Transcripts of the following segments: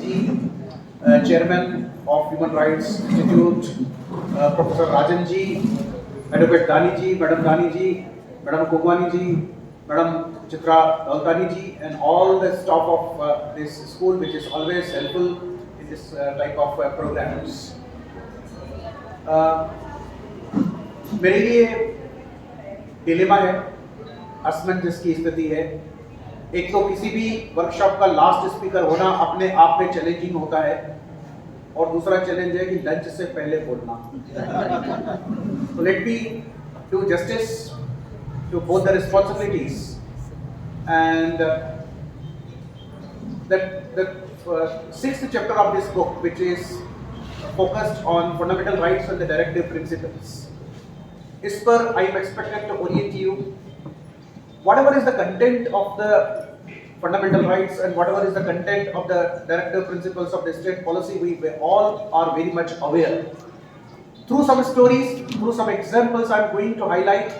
ji, Chairman of Human Rights Institute, Professor Rajan ji, Advocate Dani ji, Madam Dani ji, Madam Kogwani ji, Madam Chitra Daltani ji, and all the staff of this school, which is always helpful in this type of programs. मेरे लिए dilemma है, असमंजस की स्थिति है। एक तो किसी भी वर्कशॉप का लास्ट स्पीकर होना अपने आप में चैलेंजिंग होता है, और दूसरा चैलेंज है कि लंच से पहले बोलना। तो let me do justice to both the responsibilities and the sixth chapter of this book, which is focused on fundamental rights and the directive principles. Is per I am expected to orient you. Whatever is the content of the fundamental rights and whatever is the content of the directive principles of the state policy, we all are very much aware. Through some stories, through some examples, I am going to highlight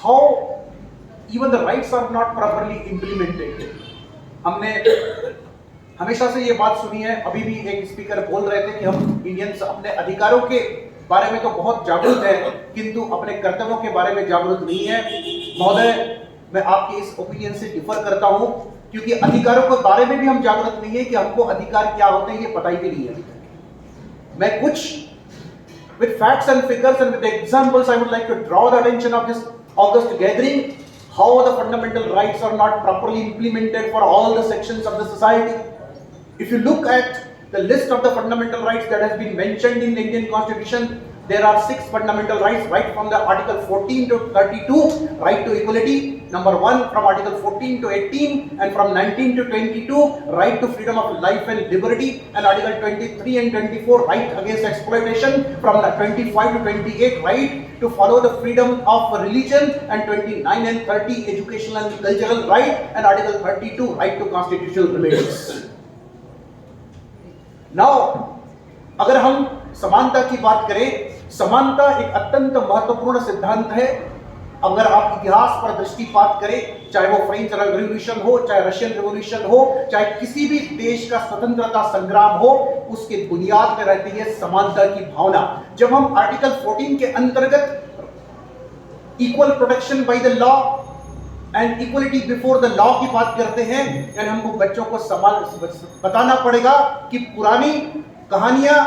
how even the rights are not properly implemented. हमने हमेशा से ये बात सुनी है, अभी भी एक स्पीकर बोल रहे थे कि हम इंडियंस अपने अधिकारों के बारे में तो बहुत जागरूक है, किंतु अपने कर्तव्यों के बारे में जागरूक नहीं है। महोदय, मैं आपकी इस ओपिनियन से डिफर करता हूं, क्योंकि अधिकारों के बारे में भी हम जागरूक नहीं है कि हमको अधिकार क्या होते हैं, ये पता ही भी नहीं है। मैं कुछ with facts and figures and with examples I would like to draw the attention of this August gathering, how the fundamental rights are not properly implemented for all the sections of the society. If you look at the list of the fundamental rights that has been mentioned in the Indian Constitution, there are 6 fundamental rights, right from the Article 14 to 32, right to equality, number 1 from Article 14 to 18, and from 19 to 22, right to freedom of life and liberty, and Article 23 and 24, right against exploitation, from 25 to 28, right to follow the freedom of religion, and 29 and 30, educational and cultural right, and Article 32, right to constitutional remedies. Now, अगर हम समानता की बात करें, समानता एक अत्यंत महत्वपूर्ण सिद्धांत है। अगर आप इतिहास पर दृष्टिपात करें, चाहे वो फ्रेंच रेवोल्यूशन हो, चाहे रशियन रेवोल्यूशन हो, चाहे किसी भी देश का स्वतंत्रता संग्राम हो, उसके बुनियाद में रहती है समानता की भावना। जब हम आर्टिकल 14 के अंतर्गत equal protection by the law and equality before the law की बात करते हैं, यानी हमको बच्चों को बताना पड़ेगा कि पुरानी कहानियां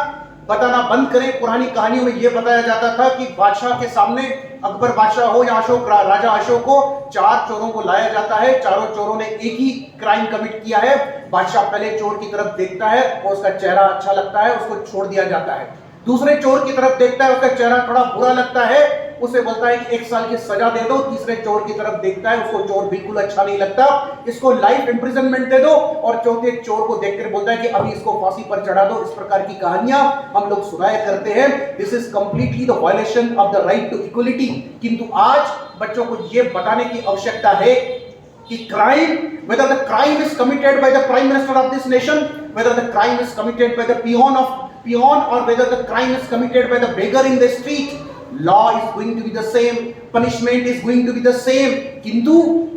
बताना बंद करें। पुरानी कहानियों में यह बताया जाता था कि बादशाह के सामने, अकबर बादशाह हो या अशोक राजा अशोक को, 4 चोरों को लाया जाता है। चारों चोरों ने एक ही क्राइम कमिट किया है। बादशाह पहले चोर की तरफ देखता है और उसका चेहरा अच्छा लगता है, उसको छोड़ दिया जाता है। दूसरे चोर की तरफ देखता है, उसका चेहरा थोड़ा बुरा लगता है, उसे बोलता है कि 1 साल की सजा दे दो। तीसरे चोर की तरफ देखता है, उसको चोर बिल्कुल अच्छा नहीं लगता, इसको लाइफ इंप्रिजनमेंट दे दो। और चौथे चोर को देखकर बोलता है कि अभी इसको फांसी पर चढ़ा दो। इस प्रकार की कहानियां हम लोग सुनाया करते हैं। This is completely the violation of the right to equality. किंतु आज बच्चों को यह बताने की आवश्यकता है कि crime, whether the crime is committed by the prime minister of this nation, whether the crime is committed by the peon, or whether the crime is committed by the beggar in the street, law is going to be the same, punishment is going to be the same. किंतु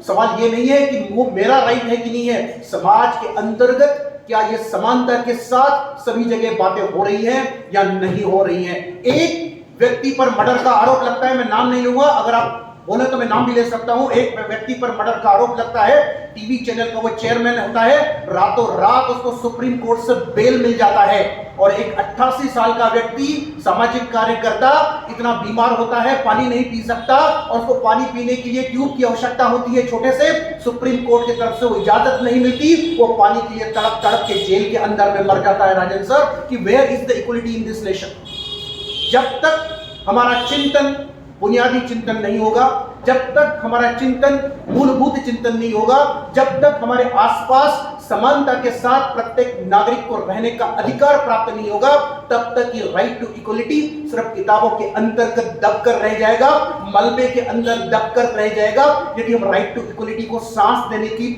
सवाल ये नहीं है कि वो मेरा right है कि नहीं है। समाज के अंतर्गत क्या ये समानता के साथ सभी जगह बातें हो रही हैं या नहीं हो रही हैं। एक व्यक्ति पर मर्डर का आरोप लगता है, मैं नाम नहीं लूंगा, अगर आप बोले तो मैं नाम भी ले सकता हूं। एक व्यक्ति पर मर्डर का आरोप लगता है, टीवी चैनल का वो चेयरमैन होता है, रातों रात उसको सुप्रीम कोर्ट से बेल मिल जाता है। और एक 88 साल का व्यक्ति, सामाजिक कार्यकर्ता, इतना बीमार होता है, पानी नहीं पी सकता, और उसको पानी पीने के लिए ट्यूब की आवश्यकता होती है छोटे से, सुप्रीम कोर्ट की तरफ से वो इजाजत नहीं मिलती, वो पानी के लिए तड़प तड़प के जेल के अंदर में मर जाता है। राजन सर, कि where is the equality in this nation? जब तक हमारा चिंतन बुनियादी चिंतन नहीं होगा, जब तक हमारा चिंतन मूलभूत चिंतन नहीं होगा, जब तक हमारे आसपास समानता के साथ प्रत्येक नागरिक को रहने का अधिकार प्राप्त नहीं होगा, तब तक ये राइट टू इक्वलिटी सिर्फ किताबों के अंतर्गत दबकर रह जाएगा, मलबे के अंदर दबकर रह जाएगा। यदि हम राइट टू इक्वलिटी को सांस देने की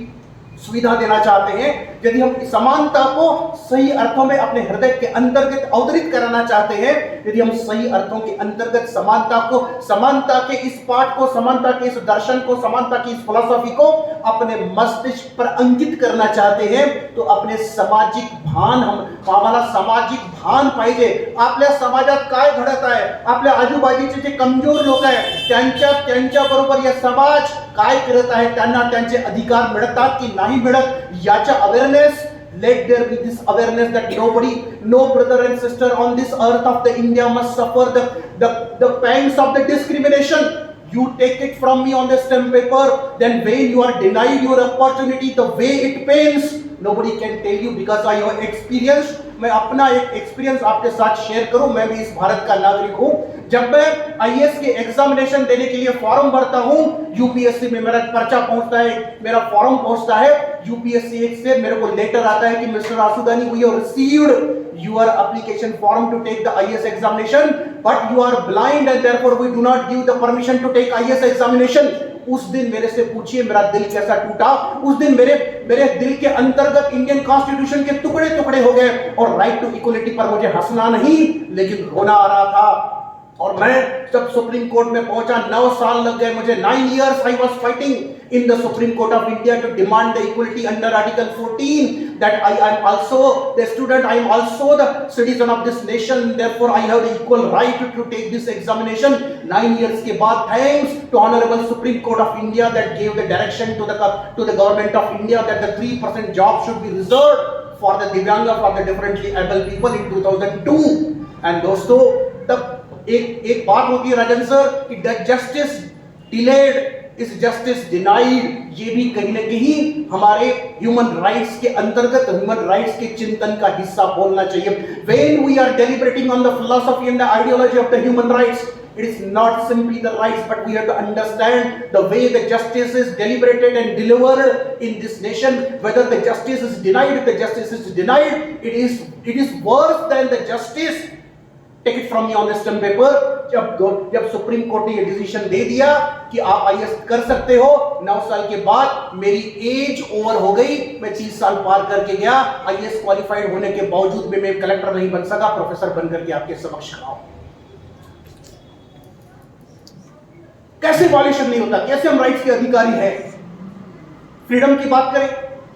सुविधा देना चाहते हैं, यदि हम समानता को सही अर्थों में अपने हृदय के अंतर्गत अवतरित कराना चाहते हैं, यदि हम सही अर्थों के अंतर्गत समानता को, समानता के इस पाठ को, समानता के इस दर्शन को, समानता की इस फिलॉसफी को अपने मस्तिष्क पर अंकित करना चाहते हैं, तो अपने सामाजिक भान, हमारा सामाजिक भान पाहिजे. आपल्या समाजात काय घडत आहे, आपल्या आजूबाजूचे जे कमजोर लोक आहेत त्यांच्या बरोबर या समाज काय करत आहे, त्यांना त्यांचे अधिकार मिळतात की नाही मिळत, याचा awareness. Let there be this awareness that nobody, no brother and sister on this earth of the India must suffer the pangs of the discrimination. You take it from me on the stamp paper, then when you are denied your opportunity, the way it pains, nobody can tell you because I have experienced. मैं अपना एक experience आपके साथ share करूं. मैं भी इस भारत का नागरिक हूं. जब मैं आईएएस के एग्जामिनेशन देने के लिए फॉर्म भरता हूं, यूपीएससी में मेरा पर्चा पहुंचता है, मेरा फॉर्म पहुंचता है, यूपीएससी से मेरे को लेटर आता है कि mister Asudani, we have received your application form to take the IAS examination, but you are blind and therefore we do not give the permission to take IAS examination. उस दिन मेरे से पूछिए मेरा दिल कैसा टूटा. उस दिन मेरे दिल के अंतर्गत इंडियन कॉन्स्टिट्यूशन के टुकड़े टुकड़े हो गए और राइट टू इक्वलिटी पर मुझे हंसना नहीं लेकिन रोना आ रहा था. और मैं जब सुप्रीम कोर्ट में पहुंचा, 9 साल लग गए मुझे. 9 years I was fighting in the Supreme Court of India to demand the equality under Article 14, that I am also the student, I am also the citizen of this nation, therefore I have the equal right to take this examination. 9 years के बाद, thanks to Honorable Supreme Court of India that gave the direction to the government of India that the 3% job should be reserved for the Divyanga, for the differently able people in 2002. And दोस्तों, तब एक बात होती है Rajan sir कि justice delayed is justice denied. ये भी कहीं ना कहीं हमारे ह्यूमन राइट्स के अंतर्गत, ह्यूमन राइट्स के चिंतन का हिस्सा बोलना चाहिए. When we are deliberating on the philosophy and the ideology of the human rights, it is not simply the rights, but we have to understand the way the justice is deliberated and delivered in this nation. Whether the justice is denied, if the justice is denied, it is worse than the justice. Take it from me on the stamp paper. जब supreme court ने ये decision दे दिया कि आप IAS कर सकते हो, 9 साल के बाद मेरी एज ओवर हो गई, मैं 30 साल पार करके गया, आईएएस क्वालिफाइड होने के बावजूद भी मैं कलेक्टर नहीं बन सका, प्रोफेसर बन करके आपके समक्ष खड़ा हूं. कैसे वॉल्यूशन नहीं होता, कैसे हम राइट्स के अधिकारी हैं. फ्रीडम की बात करें,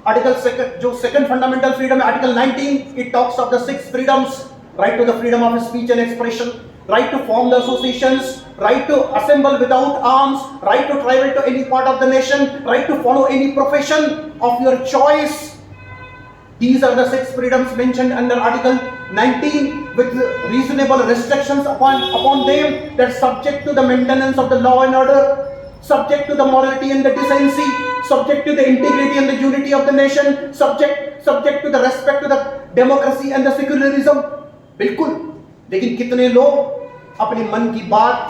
आर्टिकल सेकंड फंडामेंटल फ्रीडम है, article 19, it talks of the 6 freedoms. Right to the freedom of speech and expression, right to form the associations, right to assemble without arms, right to travel to any part of the nation, right to follow any profession of your choice. These are the 6 freedoms mentioned under Article 19 with reasonable restrictions upon them, that subject to the maintenance of the law and order, subject to the morality and the decency, subject to the integrity and the unity of the nation, subject to the respect to the democracy and the secularism. बिल्कुल. लेकिन कितने लोग अपने मन की बात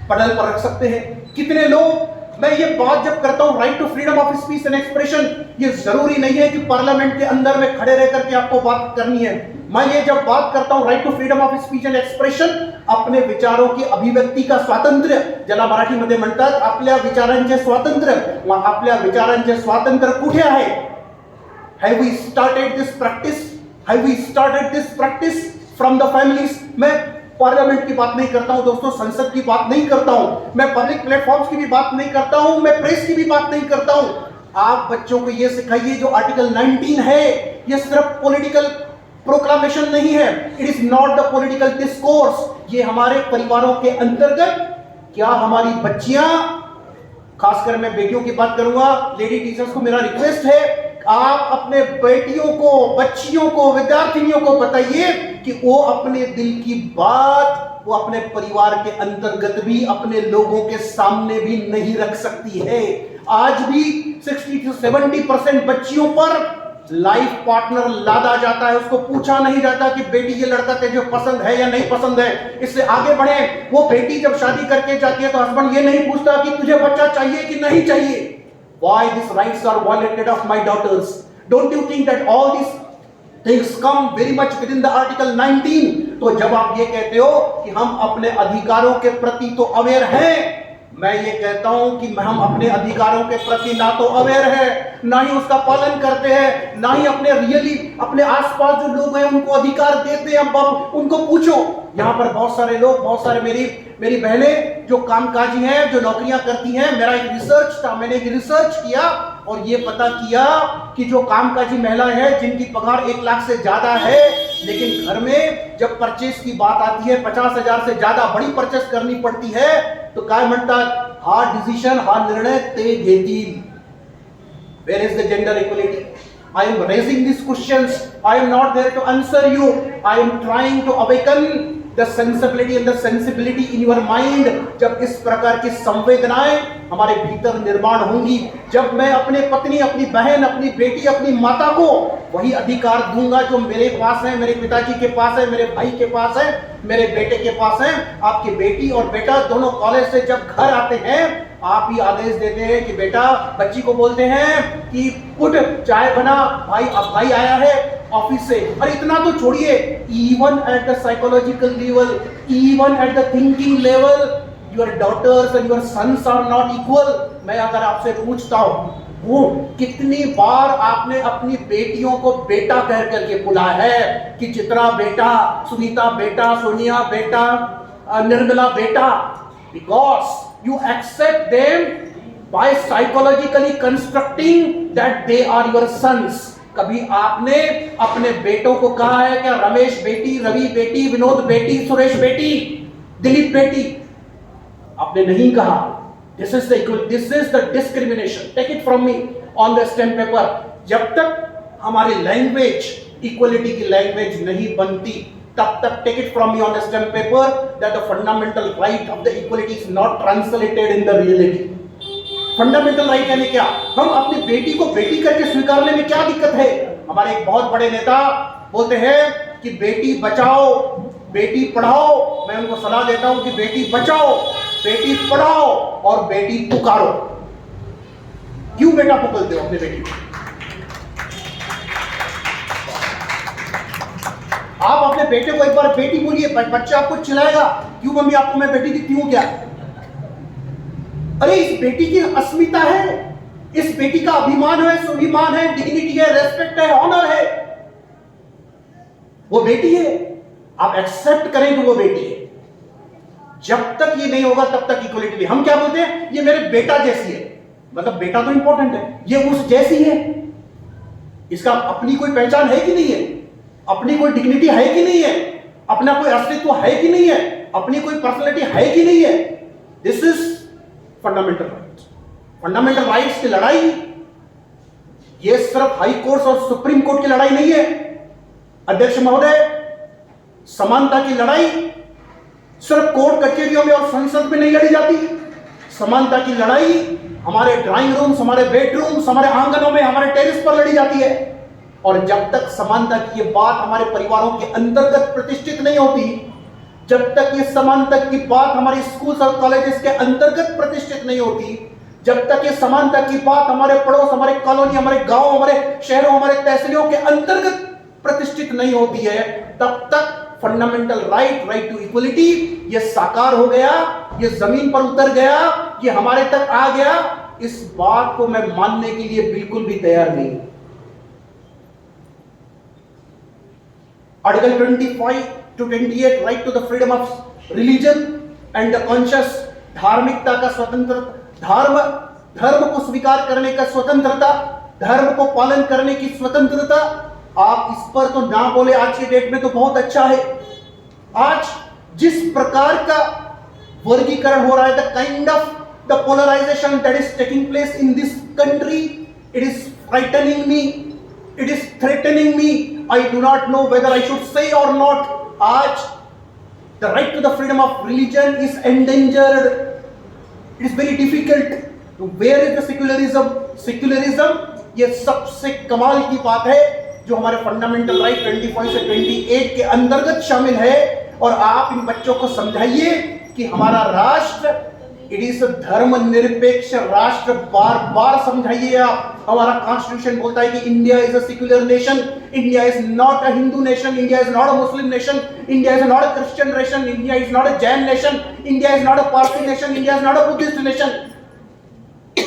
पटल पर रख सकते हैं? कितने लोग, मैं ये बात जब करता हूं right to freedom of speech and expression, ये जरूरी नहीं है कि पार्लियामेंट के अंदर में खड़े रह करके आपको बात करनी है. मैं ये जब बात करता हूं right to freedom of speech and expression, अपने विचारों की अभिव्यक्ती का स्वातंत्र्य, ज्याला मराठीमध्ये म्हणतात आपल्या विचारांचे स्वातंत्र्य. मग आपल्या विचारांचे स्वातंत्र्य कुठे आहे? Have we started this practice? Have we started this practice from the families? मैं पार्लियामेंट की बात नहीं करता हूं दोस्तों, संसद की बात नहीं करता हूं, मैं पब्लिक प्लेटफॉर्म्स की भी बात नहीं करता हूं, मैं प्रेस की भी बात नहीं करता हूं. आप बच्चों को यह सिखाइए जो आर्टिकल 19 है, यह सिर्फ पॉलिटिकल प्रोक्लामेशन नहीं है. It is not the political discourse. ये हमारे परिवारों के अंतर्गत, क्या हमारी बच्चियां, खासकर मैं बेटियों की बात करूंगा, लेडी टीचर्स को मेरा रिक्वेस्ट है, आप अपने बेटियों को, बच्चियों को, विद्यार्थिनियों को बताइए कि वो अपने दिल की बात वो अपने परिवार के अंतर्गत भी, अपने लोगों के सामने भी नहीं रख सकती है. आज भी 60 से 70% बच्चियों पर लाइफ पार्टनर लादा जाता है. उसको पूछा नहीं जाता कि बेटी ये लड़का तुझे पसंद है या नहीं पसंद है. इससे आगे बढ़े, वो बेटी जब शादी करके जाती है तो हस्बैंड ये नहीं पूछता कि तुझे बच्चा चाहिए कि नहीं चाहिए. Why these rights are violated of my daughters? Don't you think that all these things come very much within the Article 19? तो जब आप ये कहते हो कि हम अपने अधिकारों के प्रति तो अवेयर हैं, मैं ये कहता हूं कि हम अपने अधिकारों के प्रति ना तो अवेयर है, ना ही उसका पालन करते हैं, ना ही अपने आसपास जो लोग हैं उनको अधिकार देते हैं। अब उनको पूछो, यहाँ पर बहुत सारे लोग, बहुत सारे मेरी बहनें जो कामकाजी हैं, जो नौकरियां करती हैं। मेरा एक रिसर्च था, मैंने एक रिसर्च किया और ये पता किया कि जो कामकाजी महिलाएं हैं जिनकी पगार 1 लाख से ज्यादा है, लेकिन घर में जब परचेस की बात आती है 50,000 से ज्यादा बड़ी परचेस करनी पड़ती है, तो काय म्हणतात, हा डिसिजन, हा निर्णय ते घेतील। Where is the gender equality? I am raising these questions. I am not there to answer you. I am trying to awaken the sensibility and the sensibility in your mind. जब इस प्रकार की संवेदनाएं हमारे भीतर निर्माण होंगी, जब मैं अपने पत्नी, अपनी बहन, अपनी बेटी, अपनी माता को वही अधिकार दूंगा जो मेरे पास है, मेरे पिताजी के पास है, मेरे भाई के पास है, मेरे बेटे के पास है। आपकी बेटी और बेटा दोनों कॉलेज से जब घर आते हैं, आप ही आदेश देते हैं कि बेटा, बच्ची को बोलते हैं कि उठ, चाय बना, भाई आया है ऑफिस से। और इतना तो छोड़िए, even at the psychological level, even at the thinking level, your daughters and your sons are not equal. मैं अगर आपसे पूछता हूं, वो कितनी बार आपने अपनी बेटियों को बेटा कह करके बुलाया है कि चित्रा बेटा, सुनीता बेटा, सोनिया बेटा, निर्मला बेटा, because you accept them by psychologically constructing that they are your sons. कभी आपने अपने बेटों को कहा है क्या, रमेश बेटी, रवि बेटी, विनोद बेटी, सुरेश बेटी, दिलीप बेटी? आपने नहीं कहा। This is the discrimination. Take it from me on the stamp paper. जब तक हमारी लैंग्वेज इक्वलिटी की लैंग्वेज नहीं बनती, तब तक take it from me on a stamp paper that the fundamental right of the equality is not translated in the reality. Fundamental right यानी क्या? हम अपनी बेटी को बेटी करके स्वीकारने में क्या दिक्कत है? हमारे एक बहुत बड़े नेता बोलते हैं कि बेटी बचाओ, बेटी पढ़ाओ। मैं उनको सलाह देता हूं कि बेटी बचाओ, बेटी पढ़ाओ और बेटी पुकारो। क्यों बेटा पुकारते हो अपने बेटी को? आप अपने बेटे को एक बार बेटी बोलिए, बच्चा आपको चिल्लाएगा, क्यों मम्मी, आपको मैं बेटी दिखती हूं क्या? अरे इस बेटी की अस्मिता है, इस बेटी का अभिमान है, स्वाभिमान है, डिग्निटी है, रेस्पेक्ट है, ऑनर है। वो बेटी है, आप एक्सेप्ट करें कि वो बेटी है। जब तक ये नहीं होगा तब तक इक्वलिटी नहीं। हम क्या बोलते हैं, ये मेरे बेटा जैसी है, मतलब बेटा तो इंपॉर्टेंट है, ये उस जैसी है। इसका अपनी कोई पहचान है कि नहीं है? अपनी कोई डिग्निटी है कि नहीं है? अपना कोई अस्तित्व है कि नहीं है? अपनी कोई पर्सनैलिटी है कि नहीं है? This is fundamental right. Fundamental rights की लड़ाई ये सिर्फ हाई कोर्ट और सुप्रीम कोर्ट की लड़ाई नहीं है अध्यक्ष महोदय। समानता की लड़ाई सिर्फ कोर्ट कचहरियों में और संसद में नहीं लड़ी जाती। समानता की लड़ाई हमारे ड्राइंग रूम्स, हमारे बेडरूम्स, हमारे आंगनों में, हमारे टेरेस पर लड़ी जाती है। और जब तक समानता की ये बात हमारे परिवारों के अंतर्गत प्रतिष्ठित नहीं होती, जब तक ये समानता की बात हमारे स्कूल्स और कॉलेजेस के अंतर्गत प्रतिष्ठित नहीं होती, जब तक ये समानता की बात हमारे पड़ोस, हमारे कॉलोनी, हमारे गांव, हमारे शहरों, हमारे तहसीलों के अंतर्गत प्रतिष्ठित नहीं होती है, तब तक फंडामेंटल राइट टू इक्वलिटी ये साकार हो गया, ये जमीन पर उतर गया, ये हमारे तक आ गया। इस बात को मैं मानने के लिए बिल्कुल भी तैयार नहीं। Article 25 to 28 right to the freedom of religion and the conscious, धार्मिकता का स्वतंत्र, धर्म को स्वीकार करने का स्वतंत्रता, धर्म को पालन करने की स्वतंत्रता। आप इस पर तो ना बोले, आज की डेट में तो बहुत अच्छा है। आज जिस प्रकार का वर्गीकरण हो रहा है, the kind of the polarisation that is taking place in this country, it is frightening me, it is threatening me. I do not know whether I should say or not. आज the right to the freedom of religion is endangered. It is very difficult. So where is the secularism? Secularism ये सबसे कमाल की बात है जो हमारे fundamental right 25 से 28 के अंतर्गत शामिल है। और आप इन बच्चों को समझाइए कि हमारा राष्ट्र, इट इज धर्मनिरपेक्ष राष्ट्र। बार बार समझाइए आप हमारा कॉन्स्टिट्यूशन बोलता है कि India is a secular nation, India is not a Hindu nation, India is not a Muslim nation, India is not a Christian nation, India is not a Jain nation, India is not a Parsi nation, India is not a Buddhist nation.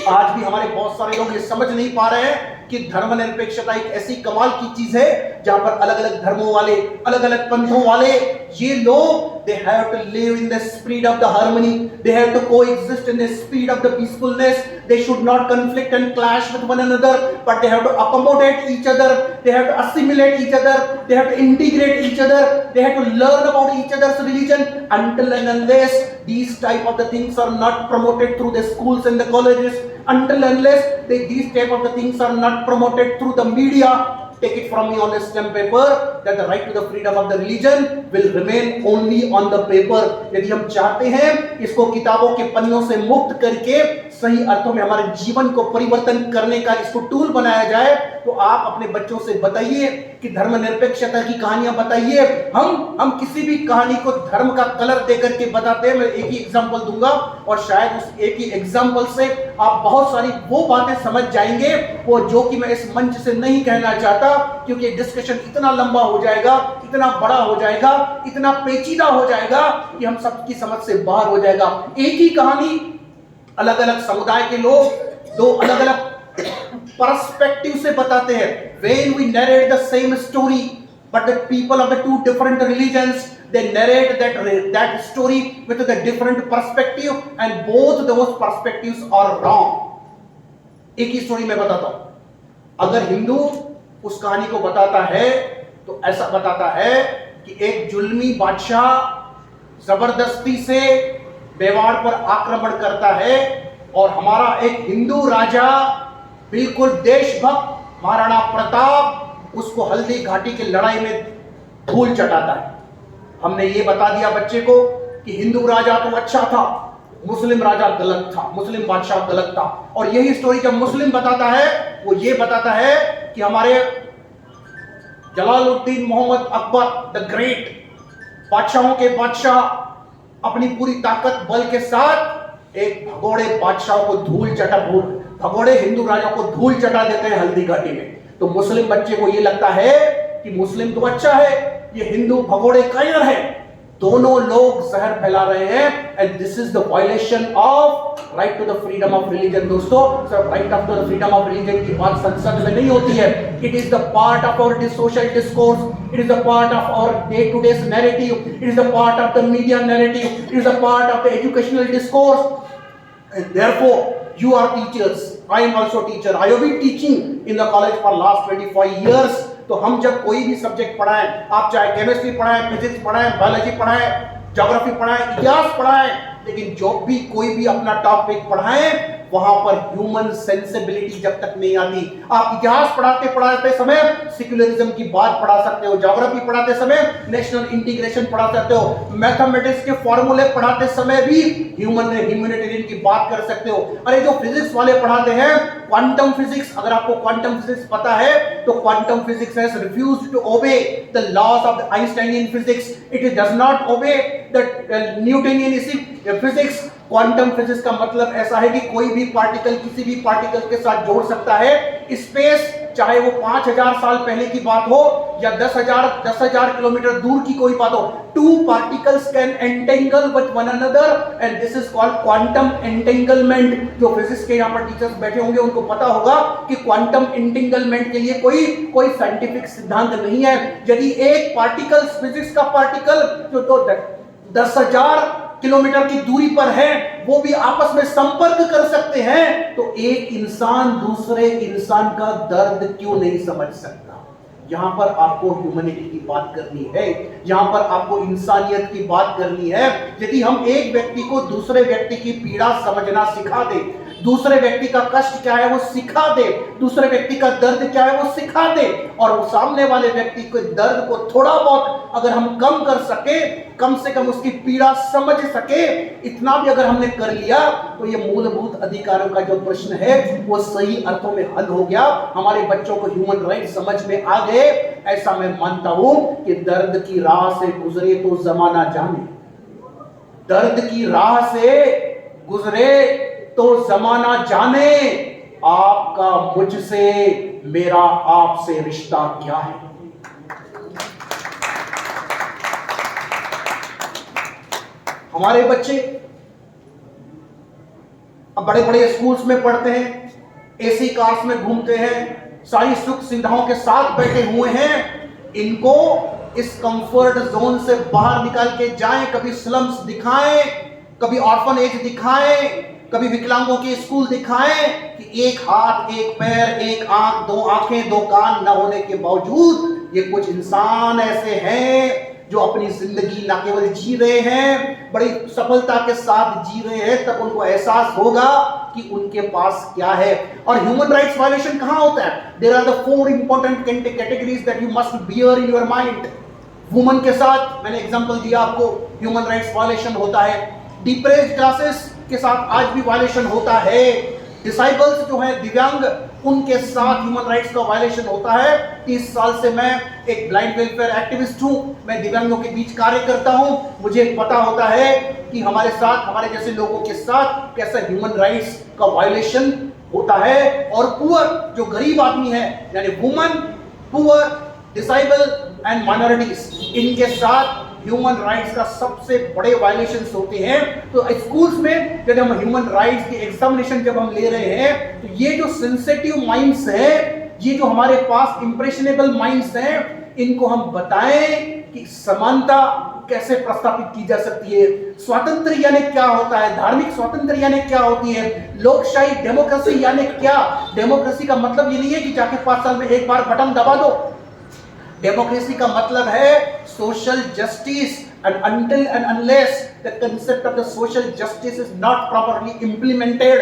आज भी हमारे बहुत सारे लोग ये समझ नहीं पा रहे हैं कि धर्मनिरपेक्षता एक ऐसी कमाल की चीज है जहां पर अलग अलग धर्मों वाले, अलग अलग पंथों वाले, ये लोग they have to live in the spirit of the harmony, they have to coexist in the spirit of the peacefulness, they should not conflict and clash with one another, but they have to accommodate each other, they have to assimilate each other, they have to integrate each other, they have to learn about each other's religion. Until and unless these type of the things are not promoted through the schools and the colleges, until unless these type of the things are not promoted through the media, take it from me on a stamp paper that the right to the freedom of the religion will remain only on the paper. यदि हम चाहते हैं इसको किताबों के पन्नों से मुक्त करके सही अर्थों में हमारे जीवन को परिवर्तन करने का इसको टूल बनाया जाए, तो आप अपने बच्चों से बताइए कि धर्मनिरपेक्षता की कहानियां बताइए। हम किसी भी कहानी को धर्म का कलर देकर के बताते हैं। मैं एक ही एग्जांपल दूंगा और शायद उस एक ही एग्जांपल से आप बहुत सारी वो बातें समझ जाएंगे वो जो कि मैं इस मंच से नहीं कहना चाहता, क्योंकि डिस्कशन इतना लंबा हो जाएगा, इतना बड़ा हो जाएगा, इतना पेचीदा हो जाएगा कि हम सबकी समझ से बाहर हो जाएगा। एक ही कहानी अलग अलग समुदाय के लोग दो अलग अलग पर्सपेक्टिव से बताते हैं। When we narrate the same story, but the people of the two different religions, they narrate that story with a different perspective, and both those perspectives are wrong. एक ही स्टोरी मैं बताता हूं। अगर हिंदू उस कहानी को बताता है तो ऐसा बताता है कि एक जुल्मी बादशाह जबरदस्ती से मेवाड़ पर आक्रमण करता है और हमारा एक हिंदू राजा बिल्कुल देशभक्त महाराणा प्रताप उसको हल्दी घाटी की लड़ाई में धूल चटाता है। हमने ये बता दिया बच्चे को कि हिंदू राजा तो अच्छा था, मुस्लिम राजा गलत था, मुस्लिम बादशाह गलत था। और यही स्टोरी जब मुस्लिम बताता है वो ये बताता है कि हमारे जलालुद्दीन मोहम्मद अकबर द ग्रेट, बादशाहों के बादशाह, अपनी पूरी ताकत बल के साथ एक भगोड़े बादशाह को भगोड़े हिंदू राजा को धूल चटा देते हैं हल्दी घाटी में। तो मुस्लिम बच्चे को यह लगता है कि मुस्लिम तो अच्छा है, ये हिंदू भगोड़े कायर है। दोनों लोग जहर फैला रहे हैं and this is the violation of right to the freedom of religion. दोस्तों, sir right of the freedom of religion की बात संसद में नहीं होती है। It is the part of our social discourse, it is the part of our day to day narrative, it is the part of the media narrative, it is the part of the educational discourse. And therefore you are teachers, I am also teacher, I have been teaching in the college for last 25 years। तो हम जब कोई भी subject पढ़ाएं, आप चाहे chemistry पढ़ाएं, physics पढ़ाएं, biology पढ़ाएं, geography पढ़ाएं, इतिहास पढ़ाएं, लेकिन जो भी कोई भी अपना टॉपिक पढ़ाएं वहां पर ह्यूमन सेंसिबिलिटी जब तक नहीं आती। आप इतिहास पढ़ाते समय सेक्युलरिज्म की बात पढ़ा सकते हो, ज्योग्राफी पढ़ाते समय नेशनल इंटीग्रेशन पढ़ा सकते हो, मैथमेटिक्स के फॉर्मूले पढ़ाते समय भी ह्यूमैनिटेरियन की बात कर सकते हो। अरे जो फिजिक्स वाले पढ़ाते हैं क्वांटम फिजिक्स, अगर आपको क्वांटम फिजिक्स पता है तो quantum physics has refused to obey the laws of the Einsteinian physics, it does not obey the Newtonian physics. Quantum physics का मतलब ऐसा है कि कोई भी पार्टिकल किसी भी पार्टिकल के साथ जोड़ सकता है। स्पेस चाहे वो 5000 साल पहले की बात हो या 10,000 किलोमीटर दूर की कोई बात हो, two particles can entangle with one another and this is called quantum entanglement. जो फिजिक्स के यहाँ पर टीचर्स बैठे होंगे उनको पता होगा कि क्वांटम एंटेंगलमेंट के लिए कोई साइंटिफिक सिद्धांत नहीं है। यदि एक पार्टिकल, फिजिक्स का पार्टिकल जो तो 10,000 किलोमीटर की दूरी पर है वो भी आपस में संपर्क कर सकते हैं, तो एक इंसान दूसरे इंसान का दर्द क्यों नहीं समझ सकता? यहां पर आपको ह्यूमैनिटी की बात करनी है, यहां पर आपको इंसानियत की बात करनी है। यदि हम एक व्यक्ति को दूसरे व्यक्ति की पीड़ा समझना सिखा दे, दूसरे व्यक्ति का कष्ट क्या है वो सिखा दे, दूसरे व्यक्ति का दर्द क्या है वो सिखा दे, और वो सामने वाले व्यक्ति के दर्द को थोड़ा बहुत अगर हम कम कर सके, कम से कम उसकी पीड़ा समझ सके, इतना भी अगर हमने कर लिया तो ये मूलभूत अधिकारों का जो प्रश्न है वो सही अर्थों में हल हो गया। हमारे बच्चों को ह्यूमन राइट समझ में आ गए। ऐसा मैं मानता हूं कि दर्द की राह से गुजरे तो जमाना जाने, दर्द की राह से गुजरे तो जमाना जाने, आपका मुझसे, मेरा आपसे रिश्ता क्या है? हमारे बच्चे अब बड़े बड़े स्कूल्स में पढ़ते हैं, एसी कार्स में घूमते हैं, सारी सुख सुविधाओं के साथ बैठे हुए हैं। इनको इस कंफर्ट जोन से बाहर निकाल के जाएं, कभी स्लम्स दिखाएं, कभी ऑर्फनेज दिखाएं, कभी विकलांगों के स्कूल दिखाएं कि एक हाथ, एक पैर, एक आंख, दो आंखें, दो कान न होने के बावजूद ये कुछ इंसान ऐसे हैं जो अपनी जिंदगी न केवल जी रहे हैं, बड़ी सफलता के साथ जी रहे हैं। तब उनको एहसास होगा कि उनके पास क्या है। और ह्यूमन राइट्स वायलेशन कहां होता है? There are the 4 important categories that you must bear in your mind. Woman के साथ मैंने एग्जांपल दिया आपको, ह्यूमन राइट्स वायलेशन होता है। डिप्रेस्ड क्लासेस के साथ आज भी वायलेशन होता है। डिसेबल्स जो है, दिव्यांग, उनके साथ ह्यूमन राइट्स का वायलेशन होता है। 30 साल से मैं एक ब्लाइंड वेलफेयर एक्टिविस्ट हूं, मैं दिव्यांगों के बीच कार्य करता हूं। मुझे पता होता है कि हमारे साथ, हमारे जैसे लोगों के साथ कैसा ह्यूमन राइट्स का वायलेशन होता है। और पुअर, जो गरीब आदमी है, यानी woman, poor, disable and minorities, इनके साथ ह्यूमन राइट्स का सबसे बड़े वायलेशंस होते हैं। तो स्कूल्स में जब हम ह्यूमन राइट्स की एग्जामिनेशन जब हम ले रहे हैं, तो ये जो सेंसिटिव माइंड्स है, ये जो हमारे पास इंप्रेशनेबल माइंड्स हैं, इनको हम बताएं कि समानता कैसे प्रस्तावित की जा सकती है, स्वातंत्र्य यानी क्या होता है, धार्मिक स्वातंत्र्य यानी क्या होती है, लोकशाही डेमोक्रेसी यानी क्या। डेमोक्रेसी का मतलब ये नहीं है कि जाके 5 साल में एक बार बटन दबा दो। डेमोक्रेसी का मतलब है social justice, and until and unless the concept of the social justice is not properly implemented,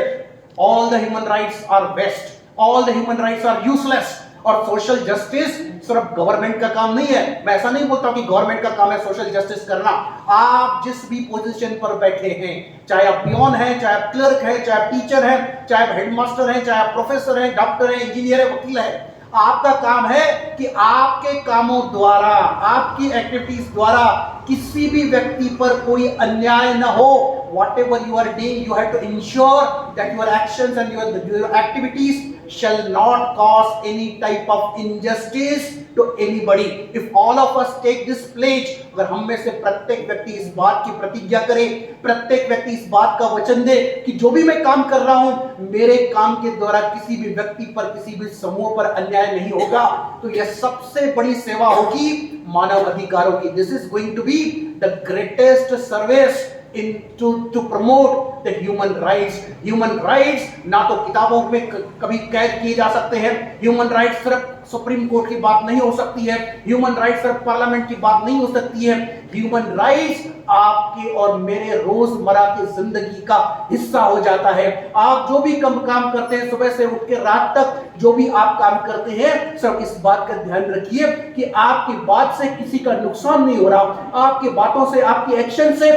all the human rights are waste, all the human rights are useless। और सोशल जस्टिस सिर्फ government का काम नहीं है। मैं ऐसा नहीं बोलता कि गवर्नमेंट का काम है सोशल जस्टिस करना। आप जिस भी पोजीशन पर बैठे हैं, चाहे आप पियोन हैं, चाहे आप क्लर्क हैं, चाहे आप टीचर हैं, चाहे आप हेडमास्टर हैं, चाहे आप प्रोफेसर हैं, डॉक्टर हैं, इंजीनियर है, वकील है, आपका काम है कि आपके कामों द्वारा, आपकी एक्टिविटीज द्वारा किसी भी व्यक्ति पर कोई अन्याय न हो। Whatever you are doing, you have to ensure that your actions and your activities shall not cause any type of injustice to anybody. If all of us take this pledge, अगर हम में से प्रत्येक व्यक्ति इस बात की प्रतिज्ञा करे, प्रत्येक व्यक्ति इस बात का वचन दे कि जो भी मैं काम कर रहा हूं, मेरे काम के द्वारा किसी भी व्यक्ति पर, किसी भी समूह पर अन्याय नहीं होगा, तो यह सबसे बड़ी सेवा होगी मानव अधिकारों की। This is going to be the greatest service in to promote the human rights। human rights ना तो किताबों में कभी कैद किए जा सकते हैं। human rights सिर्फ सुप्रीम कोर्ट की बात नहीं हो सकती है। human rights सिर्फ पार्लियामेंट की बात नहीं हो सकती है। human rights आपके और मेरे रोजमर्रा की जिंदगी का हिस्सा हो जाता है। आप जो भी काम करते हैं, सुबह से उठ के रात तक जो भी आप काम करते हैं, सब इस बात का ध्यान रखिए कि आपकी बात से किसी का नुकसान नहीं हो रहा, आपकी बातों से, आपकी एक्शन से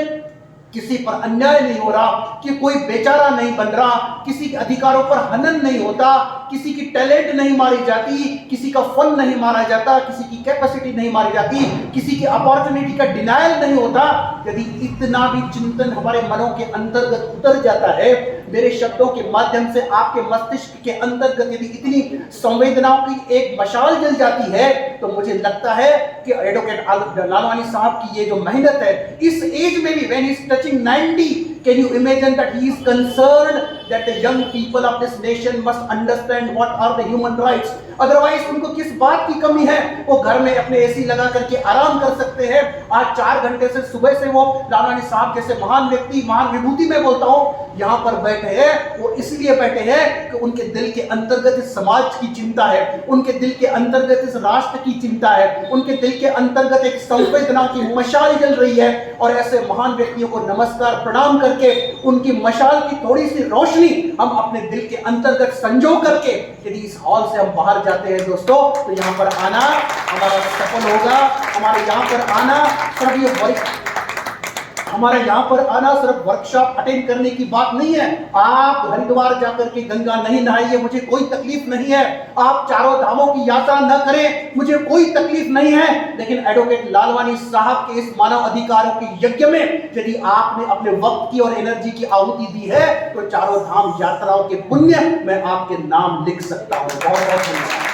किसी पर अन्याय नहीं हो रहा, कि कोई बेचारा नहीं बन रहा, किसी के अधिकारों पर हनन नहीं होता, किसी की टैलेंट नहीं मारी जाती, किसी का फन नहीं मारा जाता, किसी की कैपेसिटी नहीं मारी जाती, किसी की अपॉर्चुनिटी का डिनायल नहीं होता। यदि इतना भी चिंतन हमारे मनों के अंतर्गत उतर जाता है, मेरे शब्दों के माध्यम से आपके मस्तिष्क के अंतर्गत यदि इतनी संवेदनाओं की एक मशाल जल जाती है, तो मुझे लगता है कि एडवोकेट लालवानी साहब की ये जो मेहनत है, इस एज में भी, when he is touching 90, can you imagine that he is concerned that the young people of this nation must understand what are the human rights। Otherwise उनको किस बात की कमी है? वो घर में अपने एसी लगा करके आराम कर सकते हैं। आज 4 घंटे से सुबह से वो लालवानी साहब जैसे महान व्यक्ति, महान विभूति में बोलता हूं, यहां पर बैठे हैं। वो इसलिए बैठे हैं कि उनके दिल के अंतर्गत इस समाज की चिंता है, उनके दिल के अंतर्गत इस राष्ट्र की चिंता है, उनके दिल के अंतर्गत एक संवेदना की मशाल जल रही है। और ऐसे महान व्यक्तियों को नमस्कार प्रणाम करके उनकी मशाल की थोड़ी सी रोशनी हम अपने दिल के अंतर्गत संजो करके यदि इस हॉल से हम बाहर जाते हैं दोस्तों, तो यहां पर आना हमारा सफल होगा। हमारे यहां पर आना सब ये हमारा यहाँ पर आना सिर्फ वर्कशॉप अटेंड करने की बात नहीं है। आप हरिद्वार जाकर के गंगा नहीं नहाइए, मुझे कोई तकलीफ नहीं है। आप चारों धामों की यात्रा न करें, मुझे कोई तकलीफ नहीं है। लेकिन एडवोकेट लालवानी साहब के इस मानव अधिकारों के यज्ञ में यदि आपने अपने वक्त की और एनर्जी की आहुति दी है तो चारों धाम यात्राओं के पुण्य मैं आपके नाम लिख सकता हूं। बहुत बहुत धन्यवाद।